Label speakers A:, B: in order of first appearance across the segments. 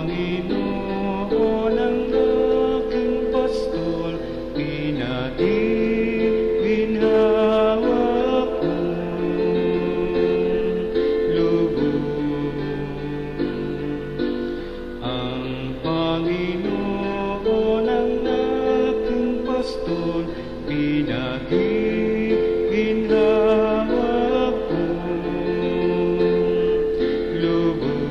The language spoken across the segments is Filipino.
A: Panginoon ang aking pastol, pinagiginhawa kong lubos. Ang Panginoon ang aking pastol, pinagiginhawa kong lubos.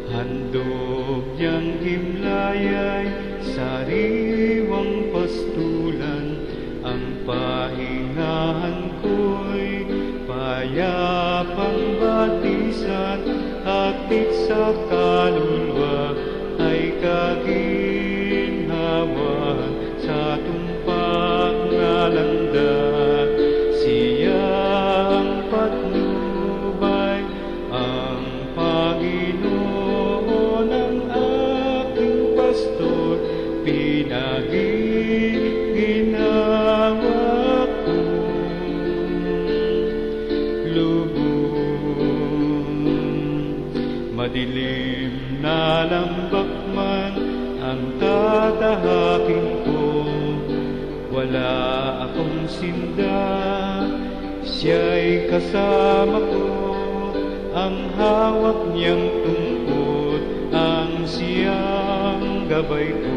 A: Handog niyang himlayay, sariwang pastulan, ang pahingahan ko'y payapang batisan, hatid sa kaluluwa ay kaginhawahan sa tumpak na landas. Siya ang patnubay, ang Panginoon ang aking pastor, pinagiginhawa kong lubos. Madilim na lambak man ang tatahakin ko, wala akong sinda, siya'y kasama ko. Ang hawak niyang tungkod, ang siyang gabay ko.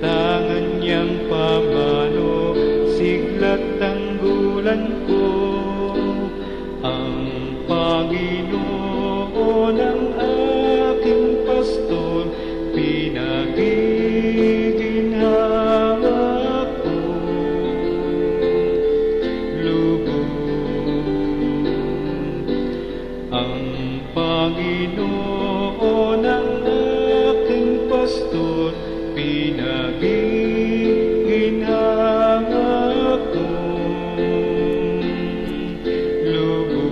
A: Tangan niyang pamano, siglat tanggulan ko. Ang Panginoon ang aking pastor, pinagiginhawa kong lubos. Ang Panginoon ang aking pastor, pinagiginhawa kong lubos.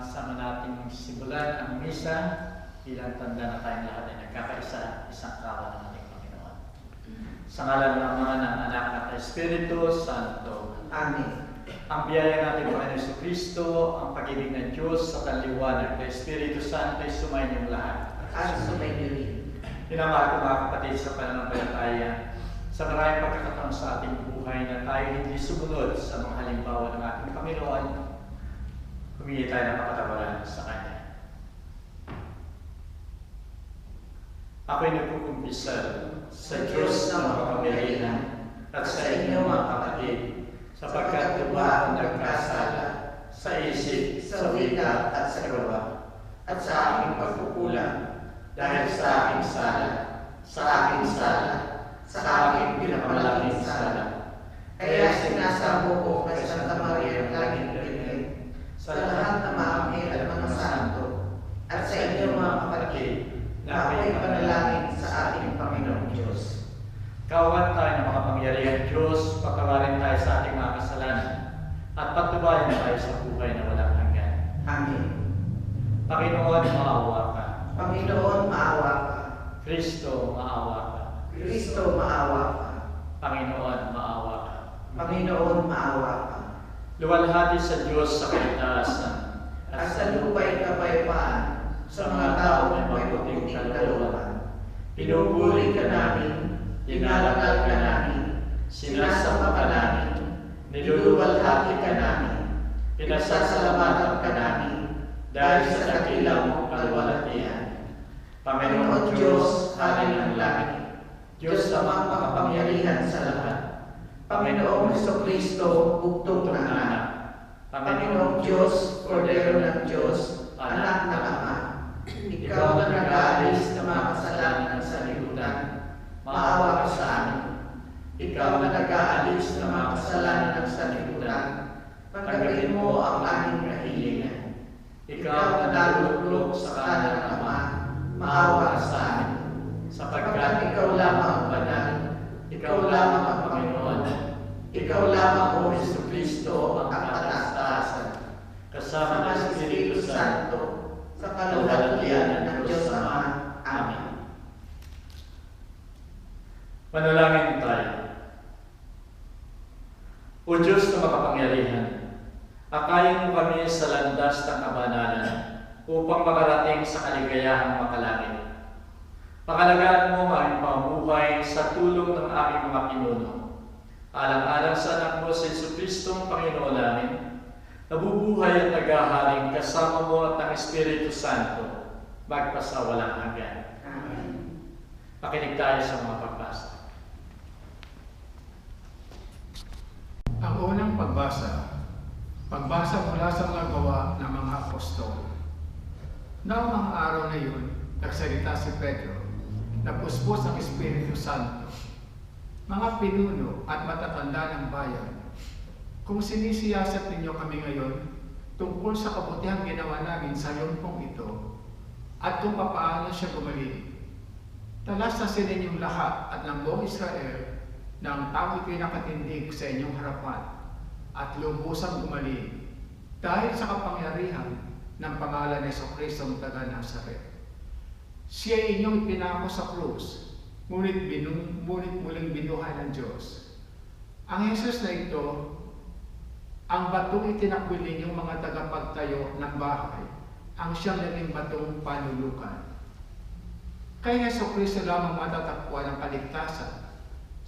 B: Sama nating simulan ang misa bilang tanda na tayong lahat ay nagkakaisa, isang kawan ng ating Panginoon. Sa ngalan ng Ama, ng Anak at Espiritu Santo. Amen. Ang biyaya natin Panginoon Jesucristo, ang pag-ibig ng Diyos sa kaliwanag ng Espiritu Santo ay sumayin lahat.
C: At sumayin rin.
B: Pinamahal ko mga kapatid sa pananampalataya, sa maraming pagkakataon sa ating buhay na tayo hindi sumunod sa mga halimbawa ng ating Panginoon, humingi tayo ng kapatawaran sa Kanya. Ako'y nagkukumpisa sa Diyos na makapangyarihan at sa inyo mga kapatid, sapagkat tuwa ang nagkasala sa isip, sa wika at sa gawa, at sa aking pagkukulang, dahil sa aking sala, sa aking pinapalaking sala. Kaya sinasamo ko kay Santa Maria laging rinrin, sa lahat ng mga anghel at mga santo, at sa inyo mga kapatid, na ako'y panalangin sa ating Panginoong Diyos. Kawan tayo ng makapangyarihan Diyos, pagkawarin tayo sa ating mga kasalanan, at pagtubayan tayo sa buhay na walang hanggan. Amen. Panginoon, maawa ka.
C: Panginoon, maawa ka.
B: Kristo, maawa ka.
C: Kristo, maawa ka.
B: Panginoon, maawa ka.
C: Panginoon, maawa ka.
B: Luwalhati sa Diyos sa kaitaasan,
C: At sa lupa'y kapayapaan sa mga tao na may mabuting kalooban. Pinupuri ka namin, inarangal ka namin, sinasamba ka namin, niluluwalhati ka namin, pinasasalamatan ka namin, dahil sa dakilang mong kaluwalhatian. Panginoon Diyos, Hari ng langit, Diyos namang makapangyarihan sa lahat, Panginoong Jesucristo, bugtong ng anak, Panginoong Diyos, Kordero ng Diyos, Anak ng Ama, Ikaw na nag-aalis ng mga kasalanan ng sanlibutan, maawa ka sa amin. Ikaw na nag-aalis ng mga kasalanan ng sanlibutan, tanggapin mo ang aming kahilingan.
B: Ikaw na naluluklok sa kanang Ama, maawa ka sa amin. Sapagkat ikaw lamang ang banal, ikaw lamang ang Panginoon, ikaw lamang o Jesucristo ang kataastasan, kasama ng Espiritu Santo, sa kaluwalhatian ng Diyos Ama. Amen. Manalangin tayo. O Diyos na makapangyarihan, akayin mo kami sa landas ng kabanalan upang makarating sa kaligayahang makalangit. Pakalagaan mo ang aming pamumuhay sa tulong ng aming mga pinuno. Alang-alang sa anak mo sa Jesucristong Panginoon namin, nabubuhay at naghaharing kasama mo at ng Espiritu Santo, magpasawalang hanggan.
C: Amen.
B: Makinig tayo sa mga pagbasa.
D: Ang unang pagbasa mula sa mga gawa ng mga apostol. Noong mga araw na yun, nagsalita si Pedro, napuspos ang Espiritu Santo. Mga pinuno at matatanda ng bayan, kung sinisiyasat ninyo kami ngayon tungkol sa kabutihang ginawa namin sa yumpong ito at kung papaano siya gumaling, talasasin ninyong lahat at ng buong Israel na ang tao ito'y nakatindig sa inyong harapan at lubusang gumaling dahil sa kapangyarihan ng pangalan ni Jesucristo ng taga Nazaret. Siya inyong ipinako sa krus, ngunit muling binuhay ng Diyos. Ang Jesus na ito, ang batong itinakwil ninyong mga tagapagtayo ng bahay, ang siyang naging batong panulukan. Kay Jesucristo lamang matatakbuhan ang kaligtasan,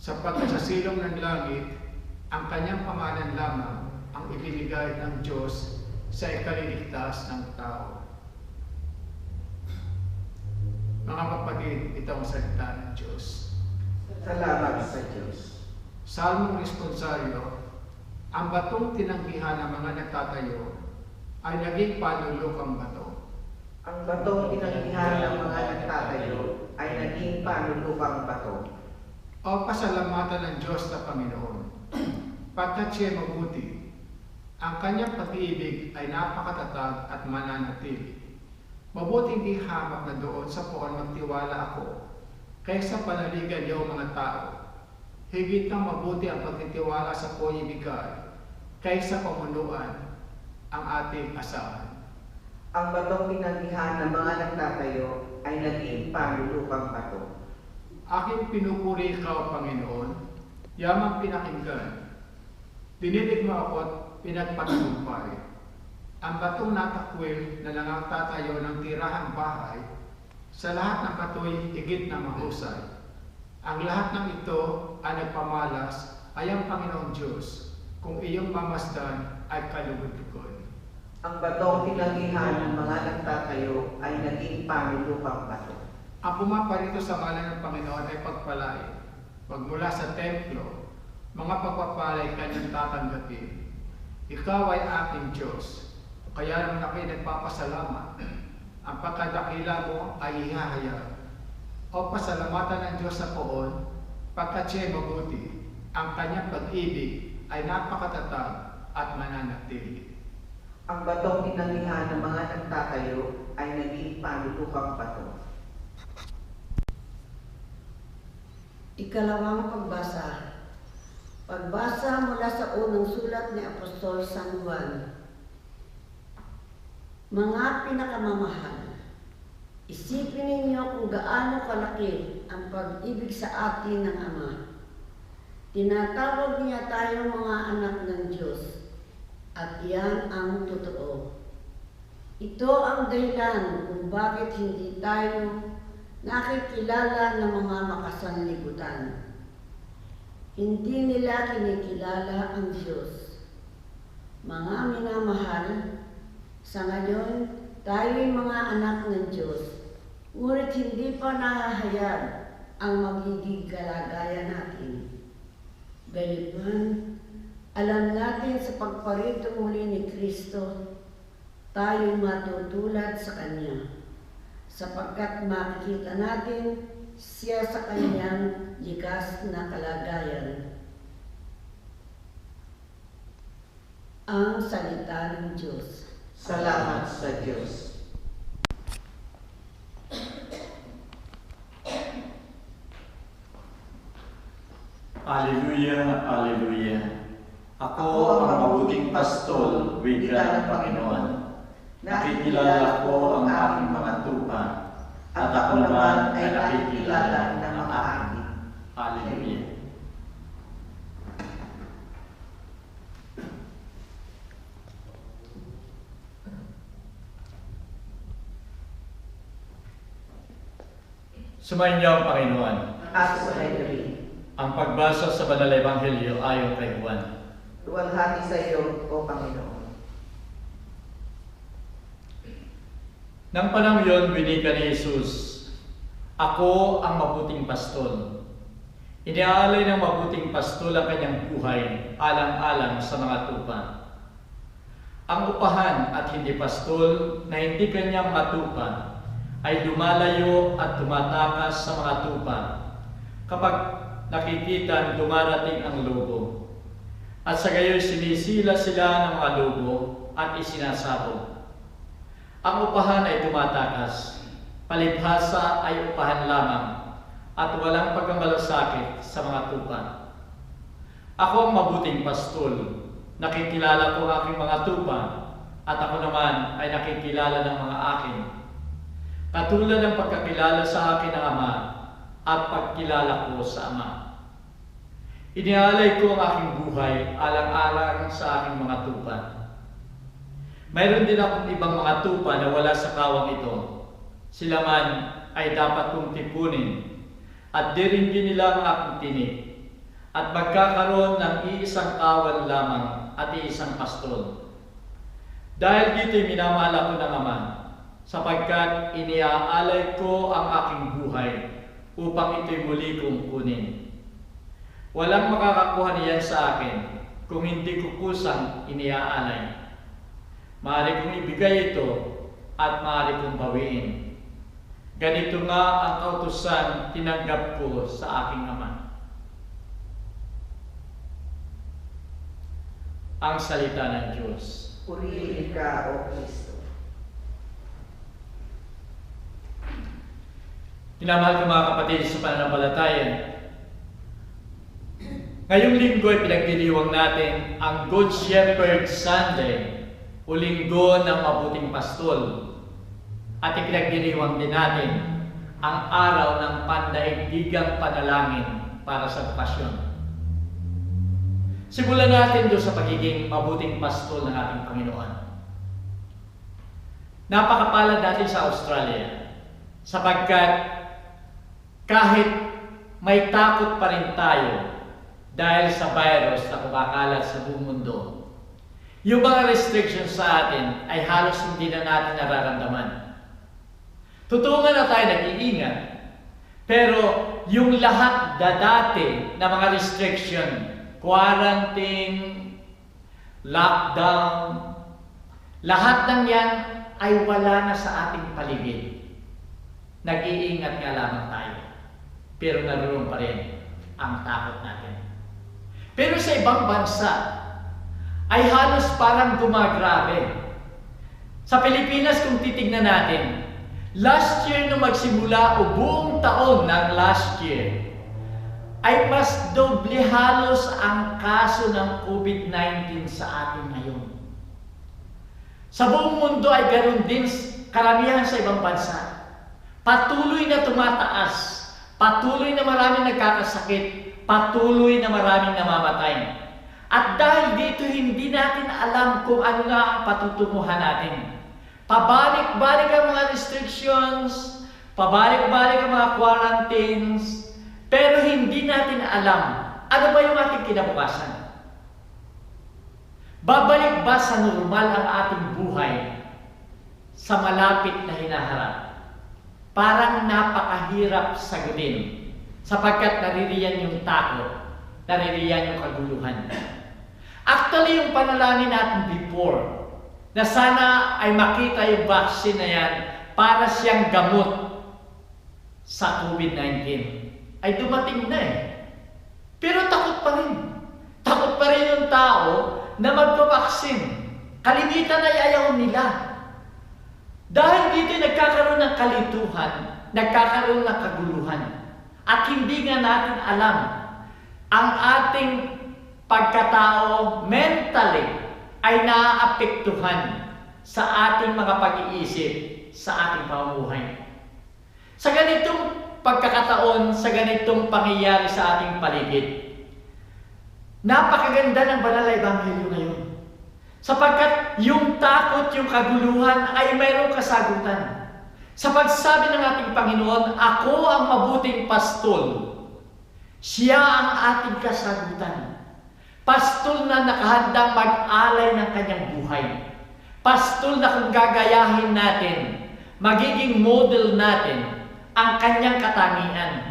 D: sapagkat sa silong ng langit, ang kanyang pangalan lamang ang ibinigay ng Diyos sa ikaliligtas ng tao. Mga kapatid, ito ang salita ng Diyos.
C: Salamat sa Diyos.
D: Salmong responsaryo, ang batong tinanggihan ng mga nagtatayo ay naging panulukang bato.
C: Ang batong tinanggihan ng mga nagtatayo ay naging panulukang bato.
D: O pasalamatan ng Diyos na Panginoon, pagkat siya mabuti, ang kanyang pag-ibig ay napakatatag at mananatili. Mabuting di hamak na doon sa poon magtiwala ako, kaysa panaligan niyo mga tao. Higit nang mabuti ang pagtitiwala sa po'y ibigay, kaysa pamunuan ang ating asahan.
C: Ang batong tinanggihan ng mga nagtatayo ay naging panulukang bato.
D: Aking pinupuri ikaw, Panginoon, yamang pinakinggan. Dinidig mo ako at pinagpatagumpay. Ang batong natakwil na nangangtatayo ng tirahang bahay, sa lahat ng bato'y higit na mahusay. Ang lahat ng ito ay nagpamalas ay ang Panginoong Diyos, kung iyong mamasdan ay kalugod-lugod.
C: Ang batong tinanggihan ng mga nagtatayo ay naging panulukang bato.
D: Ang pumaparito sa ngalan ng Panginoon ay pagpalain. Magmula sa templo, mga pagpapalay kanyang tatanggapin. Ikaw ay aking Diyos, kaya naman ako'y nagpapasalamat. Ang pagkadakila mo ay ihahayag. O pasalamatan ng Diyos sa poon, pagkat siya'y mabuti, ang kanyang pag-ibig ay napakatatag at mananatili.
C: Ang batong tinanggihan ng mga nagtatayo ay naging panulukang bato.
E: Ikalawang pagbasa. Pagbasa mula sa unang sulat ni Apostol San Juan. Mga pinakamamahal, isipin ninyo kung gaano kalaki ang pag-ibig sa atin ng Ama. Tinatawag niya tayong mga anak ng Diyos, at iyan ang totoo. Ito ang dahilan kung bakit hindi tayo nakikilala ng mga makasanlibutan. Hindi nila kinikilala ang Diyos. Mga minamahal, sa ngayon, tayo'y mga anak ng Diyos, ngunit hindi pa nahahayag ang magiging kalagayan natin. Gayunman, alam natin sa pagparito muli ni Kristo, tayo'y matutulad sa Kanya, sapagkat makikita natin siya sa Kanyang likas na kalagayan. Ang salita ng Diyos.
C: Salamat sa Diyos.
B: Alleluia, Alleluia. Ako ang mabuting pastol, wika ng Panginoon. Nakikilala ko ang aking mga tupa, at ako naman ay nakikilala ng mga aking. Alleluia. Sumainyo ang Panginoon.
C: At sa rin.
B: Ang pagbasa sa Banal na Ebanghelyo ayon kay Juan.
C: Luwalhati sa iyo, O Panginoon.
B: Nang panahon yun, winika ni Jesus, "Ako ang mabuting pastol." Iniaalay ng mabuting pastol ang kanyang buhay alang-alang sa mga tupa. Ang upahan at hindi pastol na hindi kanyang matupa ay lumalayo at tumatakas sa mga tupa kapag nakikita dumarating ang lobo. At sa gayoy sinisila sila ng mga lobo at isinasabog. Ang upahan ay tumatakas, palibhasa ay upahan lamang, at walang pagkamalasakit sa mga tupa. Ako ang mabuting pastol, nakikilala ko ang aking mga tupa, at ako naman ay nakikilala ng mga akin. Katulad ng pagkakilala sa akin ng Ama at pagkilala ko sa Ama. Inialay ko ang aking buhay alang-alang sa aking mga tupa. Mayroon din akong ibang mga tupa na wala sa kawang ito. Sila man ay dapat kong tipunin at diringgin nila ang aking tinik at magkakaroon ng iisang kawan lamang at iisang pastol. Dahil dito'y minamahal ako ng Ama, sapagkat iniaalay ko ang aking buhay upang ito'y muli kong kunin. Walang makakakuha niyan sa akin kung hindi ko kusang iniaalay. Maaari kong ibigay ito at maaari kong bawiin. Ganito nga ang kautusan tinanggap ko sa aking Ama. Ang salita ng Diyos.
C: Purihin ka, O Kristo.
B: Minamahal ko mga kapatid sa pananampalataya, ngayong linggo ay pinagdiriwang natin ang Good Shepherd Sunday o Linggo ng Mabuting Pastol. At ipinagdiriwang din natin ang araw ng pandaigdigang panalangin para sa bukasyon. Simulan natin doon sa pagiging mabuting pastol ng ating Panginoon. Napakapalad natin sa Australia sapagkat kahit may takot pa rin tayo dahil sa virus na kumakalat sa buong mundo, yung mga restrictions sa atin ay halos hindi na natin nararamdaman. Totoo nga na tayo nag-iingat, pero yung lahat dati na mga restriction, quarantine, lockdown, lahat ng yan ay wala na sa ating paligid. Nag-iingat nga lamang tayo, pero naroon pa rin ang takot natin. Pero sa ibang bansa, ay halos parang gumagrabe. Sa Pilipinas, kung titignan natin, last year nung magsimula o buong taon ng last year, ay mas doble halos ang kaso ng COVID-19 sa atin ngayon. Sa buong mundo ay ganoon din karamihan sa ibang bansa. Patuloy na tumataas, patuloy na maraming nagkakasakit, patuloy na maraming namamatay. At dahil dito hindi natin alam kung ano na ang patutunguhan natin. Pabalik-balik ang mga restrictions, pabalik-balik ang mga quarantines, pero hindi natin alam ano ba yung ating kinabukasan. Babalik ba sa normal ang ating buhay sa malapit na hinaharap? Parang napakahirap sagutin sapagkat naririyan yung takot, naririyan yung kaguluhan. Actually, yung panalangin natin before, na sana ay makita yung vaccine na yan para siyang gamot sa COVID-19, ay dumating na eh. Pero takot pa rin. Takot pa rin yung tao na magpapaksin. Kalimitan ay ayaw nila. Dahil dito nagkakaroon ng kalituhan, nagkakaroon ng kaguluhan. At hindi nga natin alam ang ating pagkatao mentally ay naaapektuhan sa ating mga pag-iisip, sa ating pamumuhay. Sa ganitong pagkakataon, sa ganitong pangyayari sa ating paligid, napakaganda ng banal na ebanghelyo ngayon. Sapagkat yung takot, yung kaguluhan ay mayroong kasagutan. Sa pagsabi ng ating Panginoon, ako ang mabuting pastol. Siya ang ating kasagutan. Pastol na nakahandang mag-alay ng kanyang buhay. Pastol na kung gagayahin natin, magiging model natin ang kanyang katangian.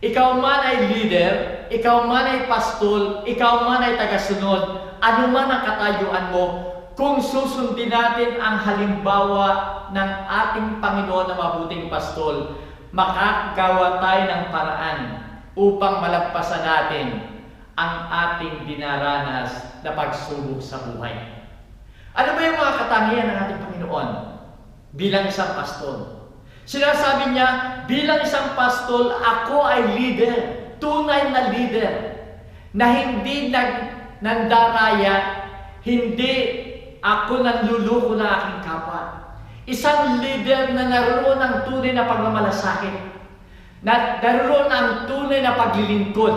B: Ikaw man ay leader, ikaw man ay pastol, ikaw man ay tagasunod, ano man ang katayuan mo, kung susundin natin ang halimbawa ng ating Panginoon na mabuting pastol, makagawa tayo ng paraan upang malagpasan natin ang ating dinaranas na pagsubok sa buhay. Ano ba yung mga katangian ng ating Panginoon bilang isang pastol? Sinasabi niya, bilang isang pastol, ako ay leader, tunay na leader, na hindi nandaraya, hindi ako nanluluko na aking kapwa. Isang leader na naroon ang tunay na pagmamalasakit, na naroon ang tunay na paglilingkod.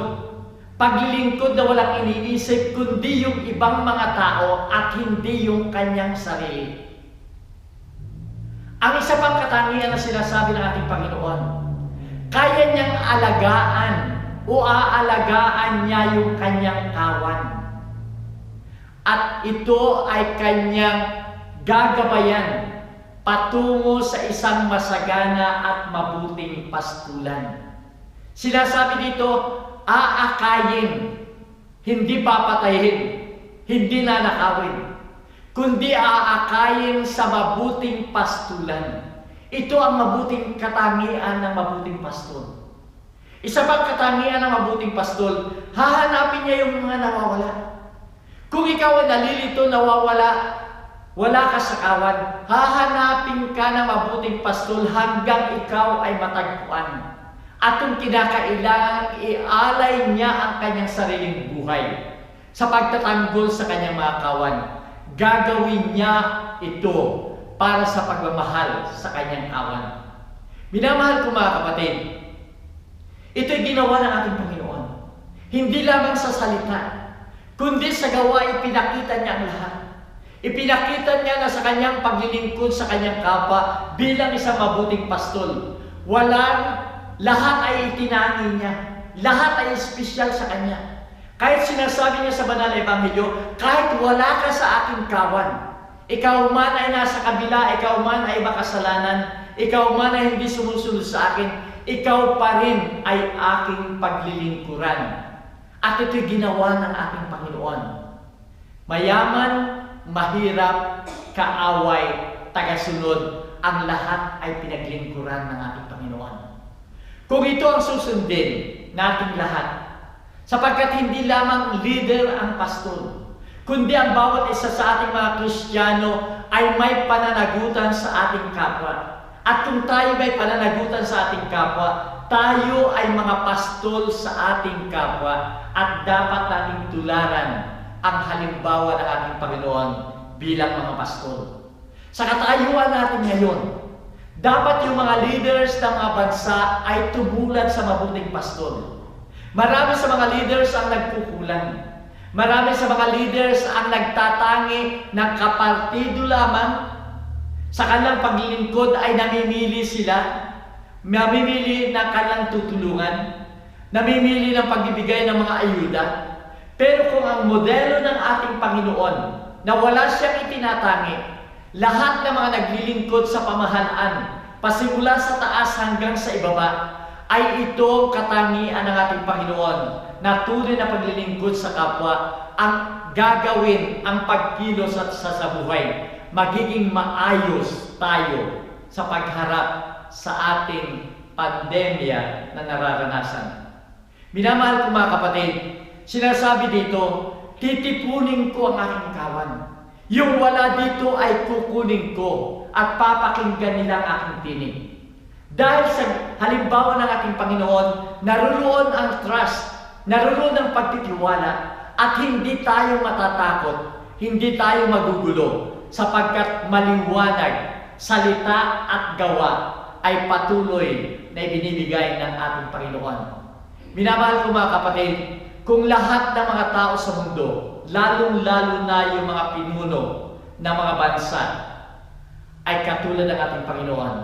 B: Paglilingkod na walang iniisip, kundi yung ibang mga tao at hindi yung kanyang sarili. Ang isa pang katangian na sinasabi ng ating Panginoon, kaya niyang alagaan o aalagaan niya yung kanyang kawan. At ito ay kanyang gagabayan patungo sa isang masagana at mabuting pastulan. Sinasabi dito, aakayin, hindi papatayin, hindi nanakawin, kundi aakayin sa mabuting pastulan. Ito ang mabuting katangian ng mabuting pastol. Isa pang katangian ng mabuting pastol, hahanapin niya yung mga nawawala. Kung ikaw ay nalilito, nawawala, wala ka sa kawan, hahanapin ka ng mabuting pastol hanggang ikaw ay matagpuan. At kung kinakailangan, ialay niya ang kanyang sariling buhay sa pagtatanggol sa kanyang mga kawan. Gagawin niya ito para sa pagmamahal sa kanyang kawan. Minamahal ko mga kapatid, ito'y ginawa ng ating Panginoon. Hindi lamang sa salita, kundi sa gawa ipinakita niya ang lahat. Ipinakita niya na sa kanyang paglilingkod sa kanyang kapwa bilang isang mabuting pastol. Lahat ay itinangin niya. Lahat ay espesyal sa kanya. Kahit sinasabi niya sa banal na ebanghelyo, kahit wala ka sa aking kawan, ikaw man ay nasa kabila, ikaw man ay makasalanan, ikaw man ay hindi sumusunod sa akin, ikaw pa rin ay aking paglilingkuran. At ito'y ginawa ng ating Panginoon. Mayaman, mahirap, kaaway, tagasunod, ang lahat ay pinaglingkuran ng ating Panginoon. Kung ito ang susundin nating lahat, sapagkat hindi lamang leader ang pastol, kundi ang bawat isa sa ating mga Kristiyano ay may pananagutan sa ating kapwa. At kung tayo may pananagutan sa ating kapwa, tayo ay mga pastol sa ating kapwa at dapat nating tularan ang halimbawa ng ating Panginoon bilang mga pastol. Sa katayuan natin ngayon, dapat yung mga leaders ng mga bansa ay tumulan sa mabuting pastol. Marami sa mga leaders ang nagkukulang. Marami sa mga leaders ang nagtatangi ng kapartido lamang. Sa kanilang paglilingkod ay namimili sila. Namimili ng kanilang tutulungan. Namimili ng pagbibigay ng mga ayuda. Pero kung ang modelo ng ating Panginoon na wala siyang itinatangi, lahat ng mga naglilingkod sa pamahalaan, pasimula sa taas hanggang sa ibaba, ay ito katangian ng ating Panginoon na tunay na paglilingkod sa kapwa ang gagawin ang pagkilos at sa buhay. Magiging maayos tayo sa pagharap sa ating pandemya na nararanasan. Minamahal ko mga kapatid, sinasabi dito, titipunin ko ang aking kawan.
C: Yung wala dito ay kukunin ko at papakinggan nila ang aking tinig. Dahil sa halimbawa ng ating Panginoon, naroon ang trust, naroon ang pagtitiwala, at hindi tayo matatakot, hindi tayo magugulo, sapagkat maliwanag, salita at gawa ay patuloy na ibinibigay ng ating Panginoon. Minamahal ko mga kapatid, kung lahat ng mga tao sa mundo, lalong-lalo na yung mga pinuno ng mga bansa, ay katulad ng ating Panginoon,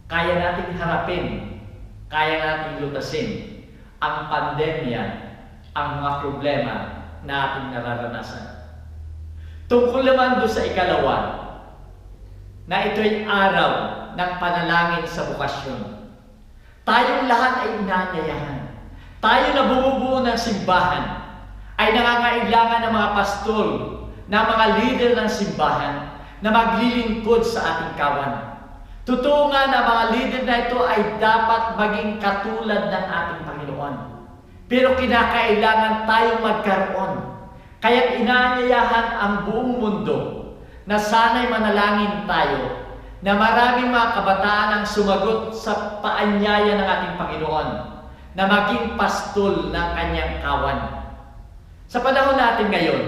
C: kaya nating harapin, kaya nating lutasin ang pandemya, ang mga problema na ating nararanasan. Tungkol naman doon sa ikalawa, na ito'y araw ng panalangin sa bukasyon. Tayong lahat ay inanyayahan. Tayo na bumubuo ng simbahan ay nangangailangan ng mga pastol, ng mga leader ng simbahan na maglilingkod sa ating kawan. Totoo nga na mga leader na ito ay dapat maging katulad ng ating Panginoon. Pero kinakailangan tayong magkaroon. Kaya't inaanyayahan ang buong mundo na sana'y manalangin tayo na maraming mga kabataan ang sumagot sa paanyaya ng ating Panginoon na maging pastol ng kanyang kawan. Sa panahon natin ngayon,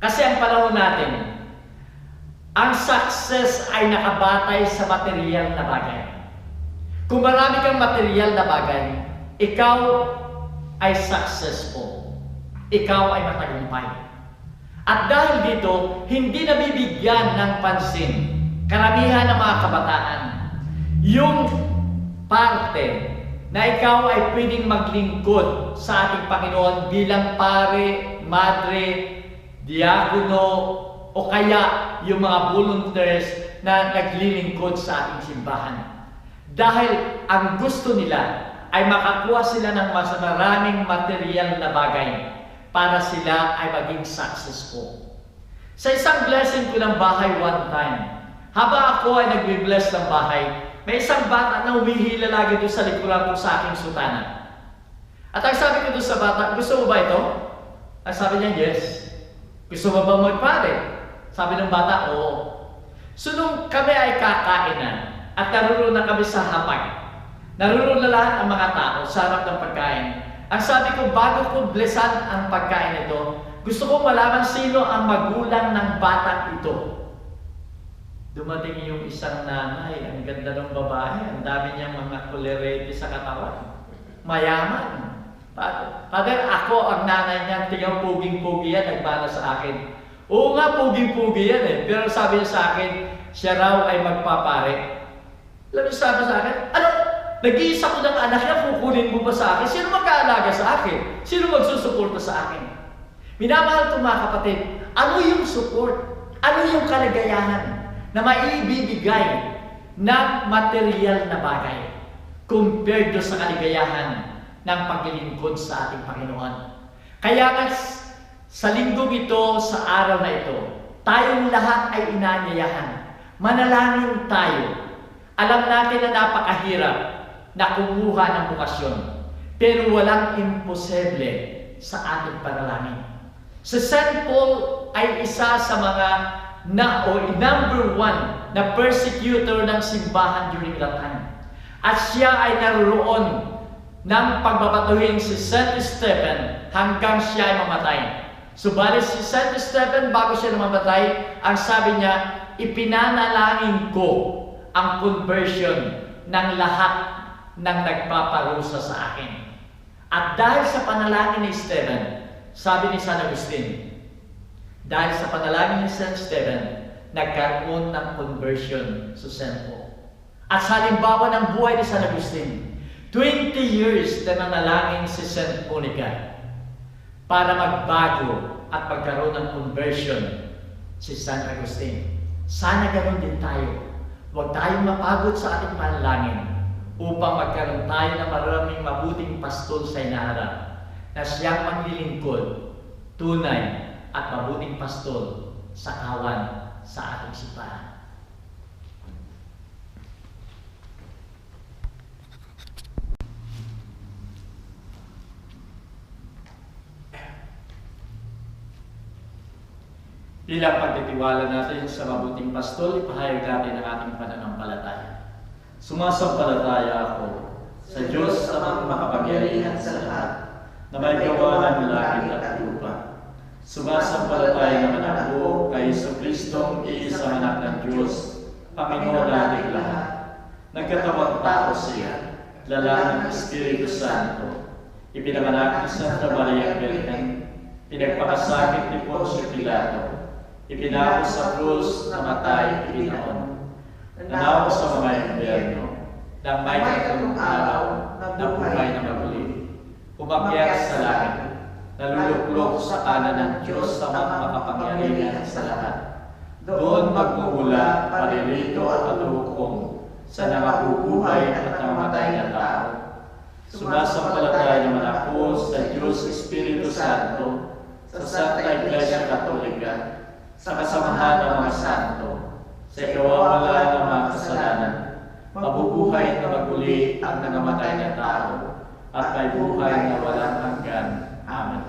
C: kasi ang panahon natin, ang success ay nakabatay sa material na bagay. Kung marami kang material na bagay, ikaw ay successful. Ikaw ay matagumpay. At dahil dito, hindi nabibigyan ng pansin karamihan ng mga kabataan yung parte na ikaw ay pwedeng maglingkod sa ating Panginoon bilang pare, madre, diakono, o kaya yung mga volunteers na naglilingkod sa ating simbahan. Dahil ang gusto nila ay makakuha sila ng mas maraming material na bagay para sila ay maging successful. Sa isang blessing ko ng bahay one time, habang ako ay nagbe-bless ng bahay, may isang bata na humihila lagi doon sa likuran ko sa aking sutana. At ang sabi ko doon sa bata, gusto mo ba ito? Ang sabi niya, yes. Gusto mo ba magpare? Sabi ng bata, oo. So nung kami ay kakainan at naroon na kami sa hapag, naroon na lahat ang mga tao sa harap ng pagkain. Ang sabi ko, bago ko blessan ang pagkain ito, gusto ko malaman sino ang magulang ng batang ito. Dumating yung isang nanay, ang ganda ng babae, ang dami niyang mga kulerete sa katawan. Mayaman. Father, ako ang nanay niya, tingnan puging-pugi yan, nagbala sa akin. Oo nga, puging-pugi yan eh. Pero sabi niya sa akin, siya raw ay magpapare. Alam niyo sabi sa akin, ano? Nag-iisa ko ng anak niya, kukunin mo ba sa akin? Sino mag-aalaga sa akin? Sino magsusuporta sa akin? Minamahal ko mga kapatid, ano yung support? Ano yung kaligayahan na maibibigay ng material na bagay compared do sa kaligayahan ng paglilingkod sa ating Panginoon? Kaya nga sa linggong ito, sa araw na ito, tayong lahat ay inanyayahan. Manalangin tayo. Alam natin na napakahirap na kumuha ng bukasyon, pero walang imposible sa ating panalangin. Si St. Paul ay isa sa mga number one na persecutor ng simbahan during that time. At siya ay naroon ng pagbabatuhin si St. Stephen hanggang siya ay mamatay. Subalit si St. Stephen, bago siya mamatay, ang sabi niya, ipinanalangin ko ang conversion ng lahat ng nagpaparusa sa akin. At dahil sa panalangin ni Stephen, sabi ni San Agustin, dahil sa panalangin ni St. Stephen, nagkaroon ng conversion sa St. Paul. At sa halimbawa ng buhay ni San Agustin, 20 years na nanalangin si St. Monica para magbago at magkaroon ng conversion si San Agustin. Sana ganoon din tayo. Huwag tayong mapagod sa ating panalangin upang magkaroon tayo ng maraming mabuting pastol sa inaharap na siyang maglilingkod, tunay at mabuting pastol sa kawan sa ating simbahan.
B: Bilang pagtitiwala natin sa mabuting pastol, ipahayag natin ang ating pananampalataya. Sumasampalataya ako sa Diyos amang makapangyarihan sa lahat, na may gawa ng langit at lupa. Sumasampalataya naman ako kay Jesucristong iisang anak ng Diyos, Panginoon nating lahat. Nagkatawang tao siya, lala ng Espiritu Santo, ipinanganak ni Santa Maria Virgen, pinagpakasakit ni Poncio Pilato, ipinako sa krus, namatay, ibinaon, nanaw sa mga impyerno, nang may tatlong araw, nabuhay na maguli, umakyat sa langit, naluluklok sa kanan ng Diyos sa mga makapangyarihan sa lahat. Doon magmumula, paririto at hukom sa nangabubuhay at nangamatay na tao. Sumasampalataya naman ako sa Diyos Espiritu Santo, sa Santa Iglesia Katolika, sa kasamahan ng mga santo, sa kawawalan ng mga kasalanan, mabubuhay na maguli ang nangamatay na tao, at may buhay na walang hanggan. Amen.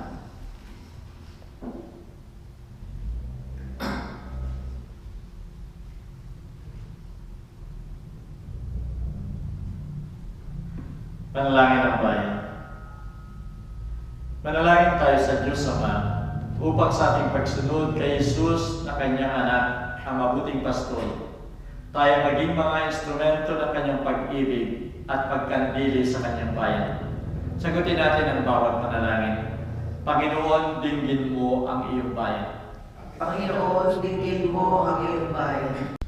B: Panalangin ng bayan. Manalangin tayo sa Diyos Ama upang sa ating pagsunod kay Jesus na kanyang anak, ang mabuting pastol, tayo maging mga instrumento ng kanyang pag-ibig at pagkandili sa kanyang bayan. Sagutin natin ang bawat panalangin. Panginoon, dinggin mo ang iyong bayan.
C: Panginoon, dinggin mo ang iyong bayan.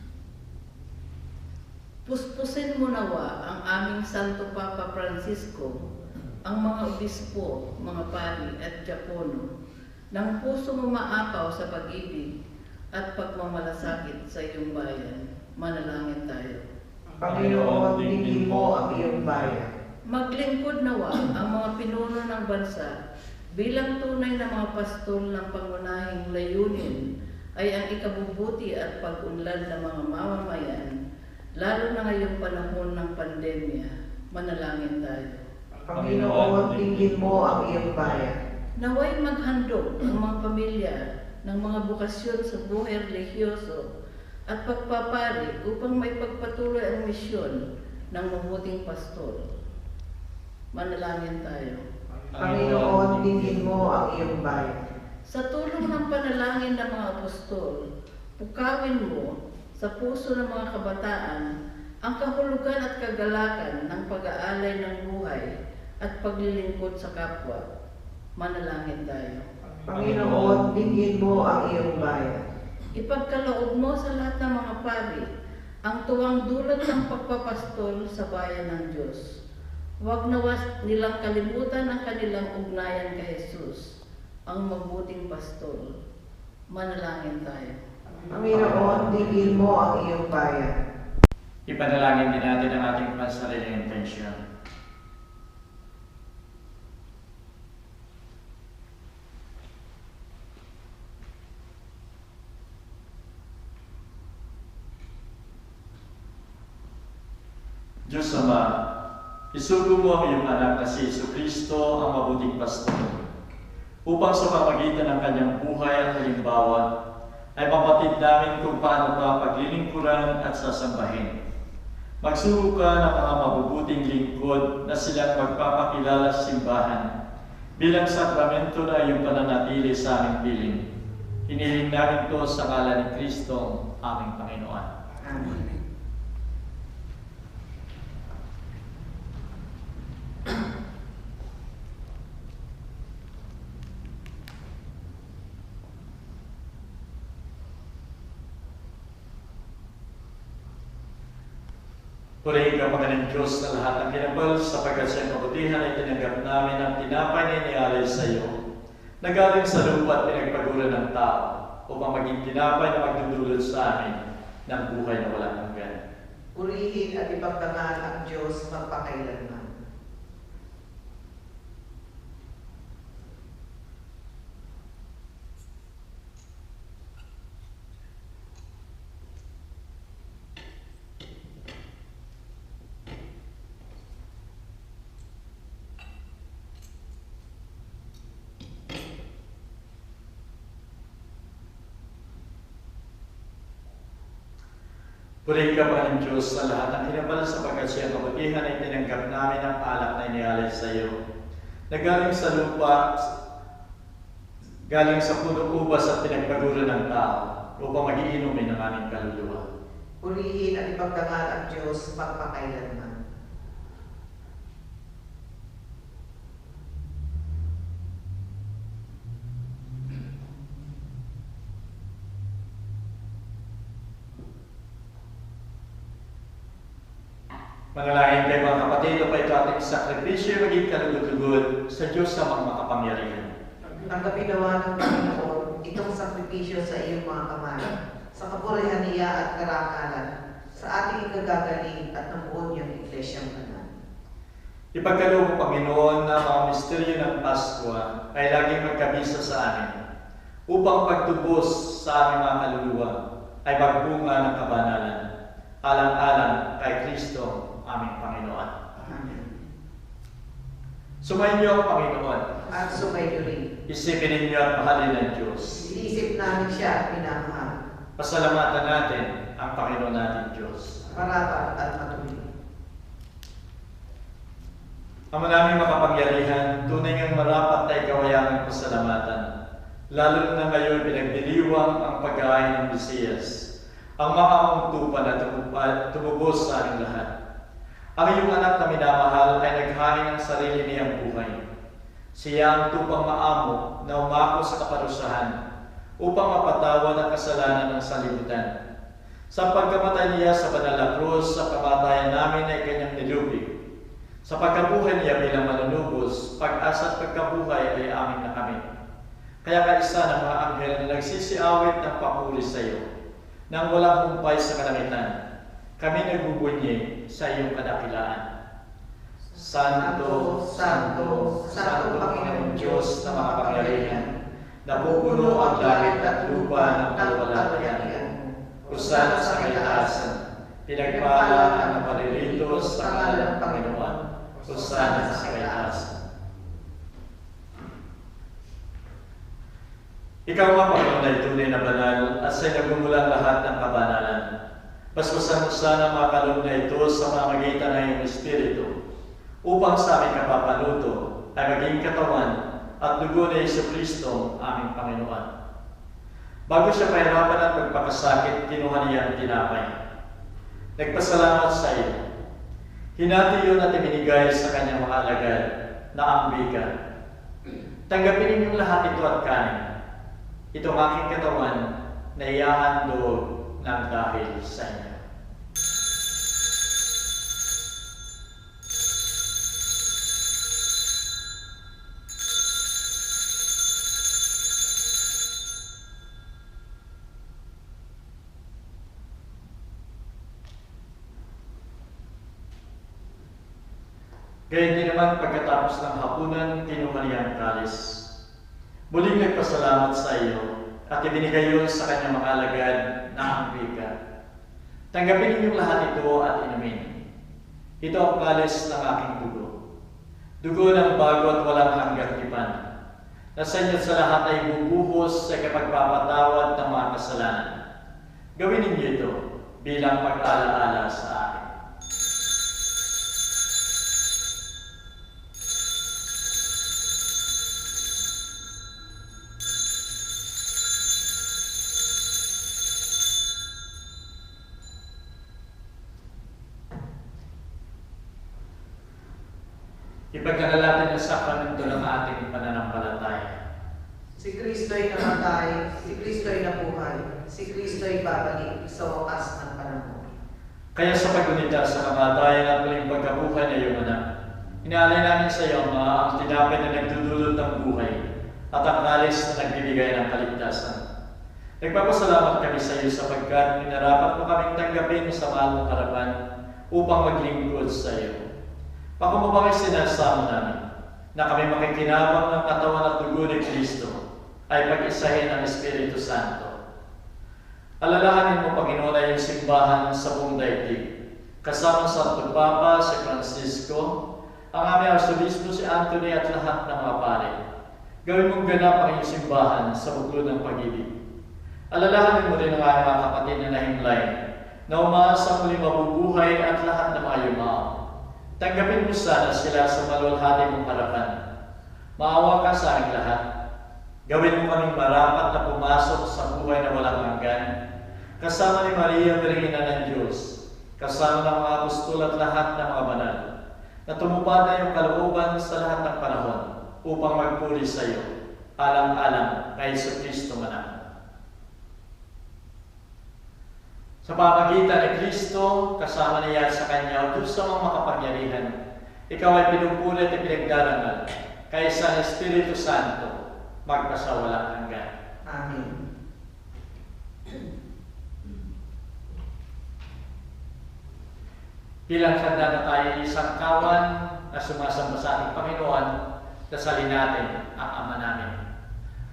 F: Puspusin mo nawa ang aming Santo Papa Francisco, ang mga obispo, mga pari at diakono, ng puso mo maapaw sa pag-ibig at pagmamalasakit sa iyong bayan. Manalangin tayo.
C: Panginoon, dinggin mo ang iyong bayan.
F: Maglingkod nawa ang mga pinuno ng bansa bilang tunay na mga pastol ng pangunahing layunin ay ang ikabubuti at pag-unlad ng mga mamamayan, lalo na ngayong panahon ng pandemya. Manalangin tayo.
C: Panginoon, dinggin mo ang iyong bayan.
F: Naway maghandog ang mga pamilya ng mga bukasyon sa buhay religyoso at pagpapari upang may pagpatuloy ang misyon ng mabuting pastol. Manalangin tayo.
C: Panginoon, dinggin mo ang iyong bayan.
F: Sa tulong ng panalangin ng mga apostol, pukawin mo sa puso ng mga kabataan ang kahulugan at kagalakan ng pag-aalay ng buhay at paglilingkod sa kapwa. Manalangin tayo.
C: Panginoon, dinggin mo ang iyong bayan.
F: Ipagkaloob mo sa lahat ng mga pari ang tuwang dulot ng pagpapastol sa bayan ng Diyos. Huwag nawas nilang kalimutan ang kanilang ugnayan kay Jesus, ang mabuting pastol. Manalangin tayo.
C: Panginoon, dinggin mo ang iyong bayan.
B: Ipanalangin din natin ang ating pansariling intensyon. Diyos Ama, isugo mo ang iyong anak na si Jesucristo, ang mabuting pastol, upang sa pamagitan ng kanyang buhay at halimbawa ay mapatid namin kung paano ka paglilingkuran at sasambahin. Magsugo ka ng mga mabubuting lingkod na silang magpapakilala sa simbahan bilang sakramento na iyong pananatili sa aming piling. Hinihiling namin ito sa ngalan ni Kristo, aming Panginoon.
C: Amen.
B: Purihin ka magaling Diyos na lahat ng kinabal sapagkat sa kabutihan ay tinanggap namin ang tinapay na inialay sa iyo, na galing sa lupa at pinagpagulan ng tao, upang maging tinapay na magdudulot sa amin ng buhay na walang hanggan.
C: Purihin at ipagdangal ang Diyos magpakailanman.
B: Purihin ka, Panginoon Diyos, sa lahat ng hinabal sapagkat siya kabutihan ay tinanggap namin ang alak na inialay sa iyo. Nagaling sa lupa, galing sa punong ubas at pinagpaguro ng tao upang magiinumin ang aming kaluluwa.
C: Purihin at ipagdangal ang Diyos magpakailanman.
B: Manalangin kayo mga kapatid, ito pa ito ating sakripisyo, maging kalugod-lugod sa Diyos sa mga makapangyarihan.
C: Tanggapin nawa ng Panginoon itong sakripisyo sa iyong mga kamay, sa kapurihan niya at karangalan, sa ating ikagagaling at ng buong niyang iglesyang banal.
B: Ipagkaloob, Panginoon, na mga misteryo ng Pasko ay laging magkabisa sa amin, upang pagtubos sa aming mga kaluluwa ay magbunga ng kabanalan, alang-alang kay Kristo, aming Panginoon.
C: Amen.
B: Sumayin niyo ang Panginoon.
C: At sumayo rin.
B: Isipin ninyo at mahalin ng Diyos.
C: Inisip namin siya at pinamahal.
B: Pasalamatan natin ang Panginoon natin Diyos.
C: Parapat at matuloy.
B: Ama naming makapangyarihan, tunay ngang marapat na ikaw ay aming pasalamatan. Lalo na ngayon pinagdiriwang ang pag-aay ng Mesiyas, ang makakuntupan at tumubos sa aming lahat. Ang iyong anak na minamahal ay naghain ng sarili niyang buhay. Siya ang tupang maamo na umako sa kaparusahan upang mapatawad ang kasalanan ng salibutan. Sa pagkamatay niya sa banal na krus, sa kamatayan namin ay kanyang nilubig. Sa pagkabuhay niya bilang manunubos, pag-asa at pagkabuhay ay aming nakamit. Kaya kaisa ng mga anghel na nagsisiawit ng papuri sa iyo, nang walang humpay sa kalangitan, kami nagbubunyi sa iyong kadakilaan. Santo, Santo, Santo Panginoon Diyos na makapangyarihan, napupuno ang langit at lupa ng kaluwalhatian. Hosana sa kaitaasan, pinagpala ang naparirito sa ngalan ng Panginoon. Hosana sa kaitaasan. Ikaw nga, Panginoon, ay tunay na banal at sa'y nagmumulan lahat ng kabanalan. Basbasan mo sana mga kaloob na ito sa pamamagitan ng iyong Espiritu, upang sa aming kapapanuto ay maging katawan at dugo ni Jesucristo, aming Panginoon. Bago siya pahirapan at magpakasakit, kinuha niya ang tinapay. Nagpasalamat sa iyo. Hinati yun at ibinigay sa kanyang mga alagad na ambigan. Tanggapin ninyong lahat ito at kanin. Ito ang aking katawan na ihahandog ng dahil sa inyo. Gayun din naman pagkatapos ng hapunan, kinuha niya ang kalis. Muling nagpasalamat sa iyo at ibinigay yun sa kanyang mga alagad na ambigan. Tanggapin ninyong lahat ito at inumin. Ito ang kalis ng aking dugo. Dugo ng bago at walang hanggang tipan, na sa inyo sa lahat ay bubuhos sa kapagpapatawad ng mga kasalanan. Gawin ninyo ito bilang pag-alaala sa akin. Ipagdala natin ang sakramento ng ating pananampalataya.
C: Si Kristo'y namatay, si Kristo'y nabuhay, si Kristo'y babalik sa wakas ng panahon.
B: Kaya sa pagunita sa kamatayan at muling pagkabuhay na iyong anak, inaalay namin sa iyo ang tinapay na nagdudulot ng buhay at ang kalis na nagbibigay ng kaligtasan. Nagpapasalamat kami sa iyo sapagkat minarapat mo kaming tanggapin sa mahal mong harapan upang maglingkod sa iyo. Pakumabangay sinasama namin na kami makikinabang ng katawan at dugo ni Kristo ay pag-isahin ang Espiritu Santo. Alalahanin mo, Panginoon, ay yung simbahan sa buong daigdig, kasama sa Santo Papa, si Francisco, ang aming Arsobispo, si Anthony at lahat ng mga pare. Gawin mong ganap ang iyong simbahan sa buklo ng pag-ibig. Alalahanin mo rin ang aming mga kapatid na nahimlay na umaasang muli mabubuhay at lahat ng mga yumaw. Tanggapin mo sana sila sa maluwalhati mong harapan. Maawa ka sa aming lahat. Gawin mo kaming marapat na pumasok sa buhay na walang hanggan. Kasama ni Maria, Birhina ng Diyos, kasama ng mga apostol at lahat ng mga banal, na tumupad na yung kalooban sa lahat ng panahon upang magpuri sa iyo, alang-alang kay Hesus Kristo Manak. Sa pamagitan ni Kristo, kasama niya sa Kanya, Diyos sa mga makapangyarihan, ikaw ay pinupulit at pinagdarangal, kay sa Espiritu Santo, magpasawalang hanggan.
C: Amen.
B: Bilang handa na tayo isang kawan na sumasamba sa ating Panginoon, dasalin natin ang Ama namin.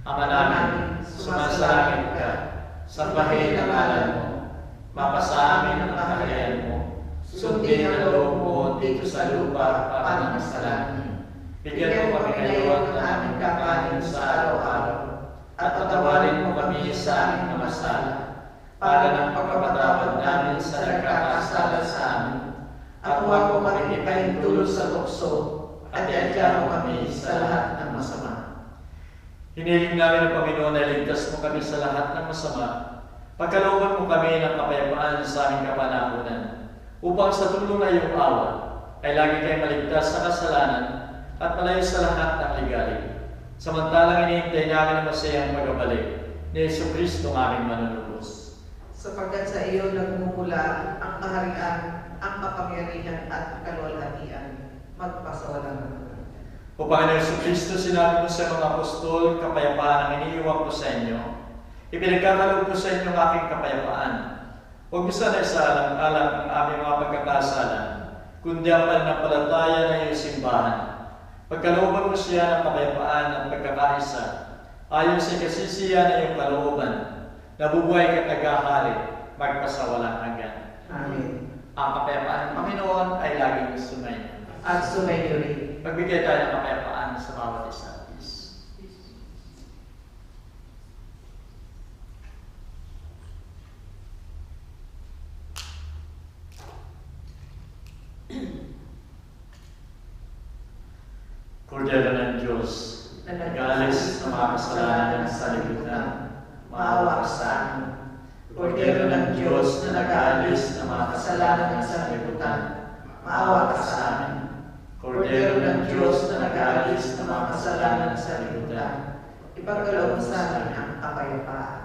B: Ama namin, sumasalangit ka, sambahin ang ngalan mo, mapasa amin ang kaharian mo, sundin ang loob mo dito sa lupa para sa langit. Bigyan mo kami ngayon ng aming kakanin sa araw-araw, at patawarin mo kami sa aming mga masala, para ng pagpapatawad namin sa nagkakasala sa amin. At huwag mo kami ipahintulot sa tukso, at iadya mo kami sa lahat ng masama. Hiniling namin ang Panginoon na iligtas mo kami sa lahat ng masama. Pagkalooban mo kami ng kapayapaan sa aming kapanahunan, upang sa tulong na iyong awa ay lagi kayo maligtas sa kasalanan at malayo sa lahat ng ligalig. Samantalang inihintay namin ang masayang pagbabalik ni Hesus Kristo aming manunubos.
C: Sapagkat sa iyo nagmumula ang kaharian, ang kapangyarihan at kalwalhatian, magpasawalang hanggan.
B: O Panginoon Hesus Kristo, sinabi mo sa mga apostol, kapayapaan ang iniiwan ko sa inyo. Ipinagkakaloob ko sa inyo ang aking kapayapaan. Huwag mo sana isaalang-alang ang aming mga pagkakasala, kundi ang pananampalataya ng iyong simbahan. Pagkalooban mo siya ng kapayapaan at pagkakaisa, ayon sa kasisiyan ng iyong kalooban, nabubuhay ka tagahari, magpasawalang hanggan.
C: Amen.
B: Ang kapayapaan ng Panginoon ay laging sumayin.
C: At sumayo rin.
B: Magbigay tayo ng kapayapaan sa bawat isa. Kordero ng Diyos, nag-aalis ng mga kasalanan sa libutan, maawa ka sa amin. Kordero ng Diyos na nag-aalis ng mga kasalanan sa libutan, maawa ka sa amin. Kordero ng Diyos na nag-aalis ng mga kasalanan sa libutan,
C: Ipagkaloob sa amin ang kapayapaan.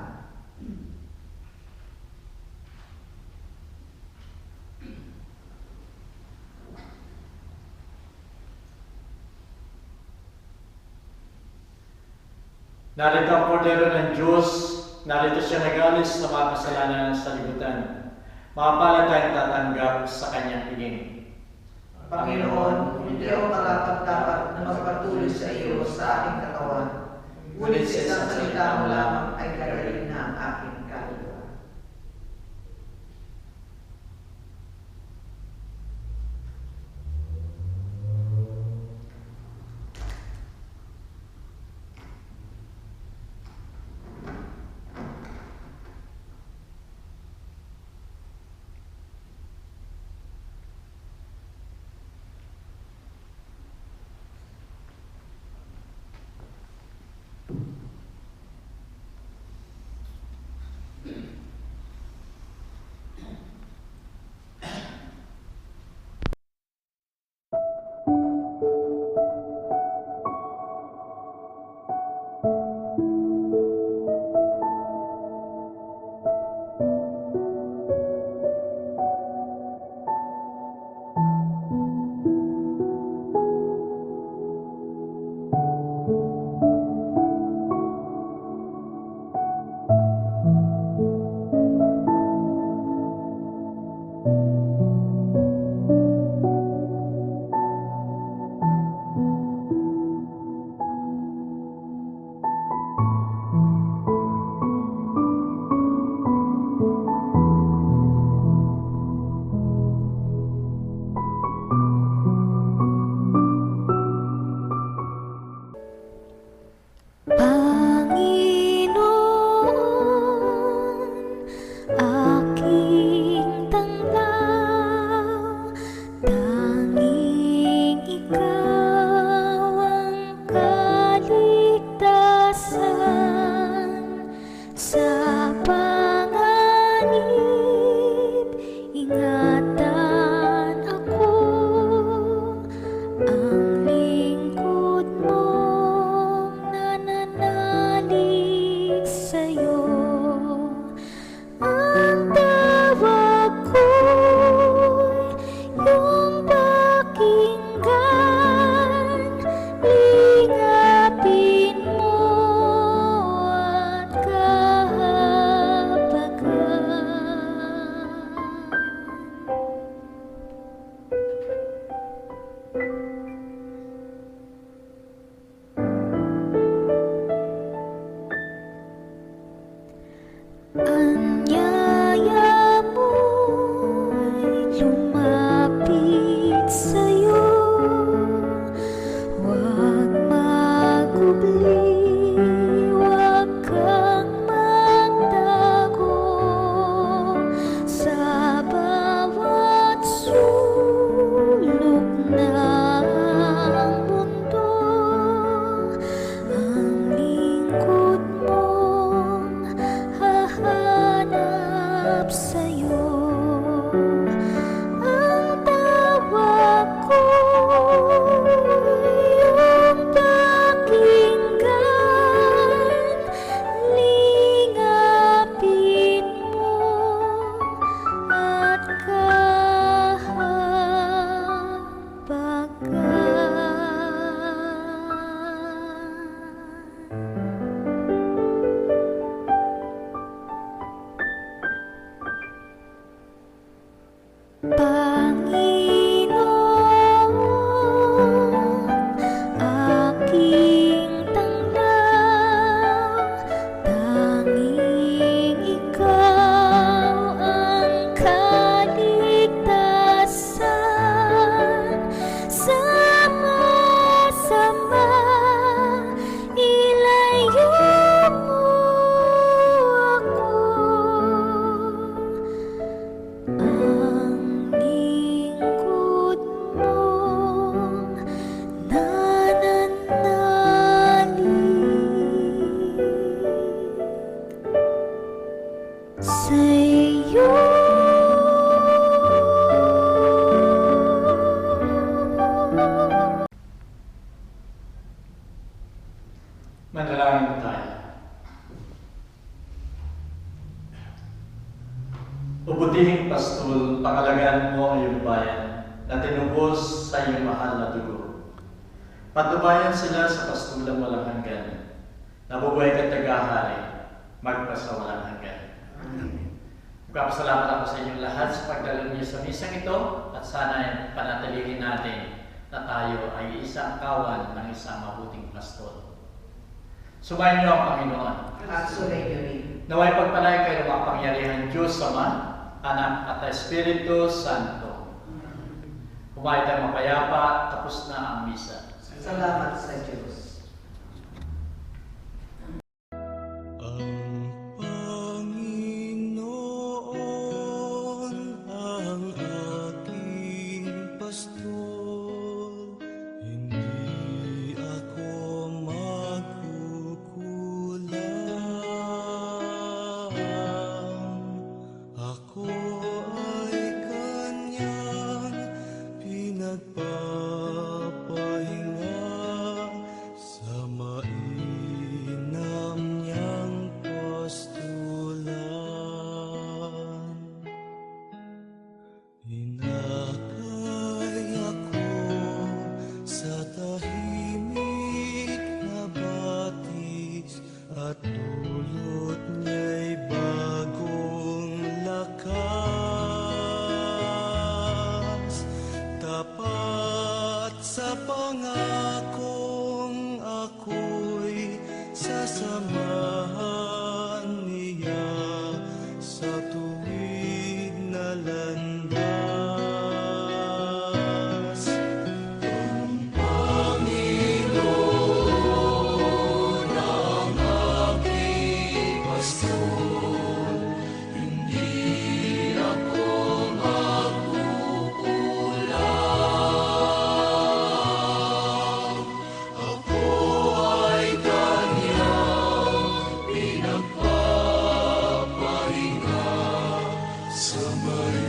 B: Narito ang Kordero ng Diyos, narito siya nag-alis ng mga kasalanan sa libutan. Mapalad tayong tatanggap sa kanyang piging.
C: Panginoon, hindi ako karapat-dapat na magpatuloy sa iyo sa aking katawan. Ngunit sa isang salita mo lamang ay gagaling na ang aking kaluluwa.
G: ingatan ako, ang lingkod mong nananalig sa'yo. Ang tawag ko'y iyong pakinggan, lingapin mo at anyaya mo'y lumapit sa'yo, huwag magubli, huwag kang magtago sa bawat sulok ng mundo. Ang lingkod mong hahanap sa'yo. Ang tawag ko'y iyong pakinggan, lingapin mo at kahabagan. Panginoon, aking tanglaw, tanging ikaw ang kaligtasan. Sa masama, ilayo mo ako. Ang lingkod mong nananalig sa'yo.
B: Manalangin tayo. O butihing pastol, pangalagaan mo ang iyong bayan na tinubos sa iyong mahal na dugo. Patubayan sila sa pastulang walang hanggan, nabubuhay ka tagahari, magpasawalang hanggan. Magpapasalamat ako sa inyong lahat sa pagdalo niyo sa misang ito at sana panatilihin natin na tayo ay isang kawan ng isang mabuting pastol. Sumayin niyo ang Panginoon.
C: At sumayin rin.
B: Naway pagpalain kayo ng makapangyarihan Diyos Ama, Anak at Espiritu Santo. Kumain tayo mapayapa, tapos na ang misa.
C: Salamat sa Diyos.
A: Ang Panginoon ang aking pastol, hindi ako magkukulang. Ako ay kanyang pinagpapahinga sa mainam niyang pastulan. Hinakay ako sa tahimik na batis at dulot niya'y bagong lakas. Tapat sa pangakong ako'y sasamahan niya sa tuwid na landas. Ang Panginoon ang aking pastol, hindi ako magkukulang. Ako ay kanyang pinagpapahinga sa may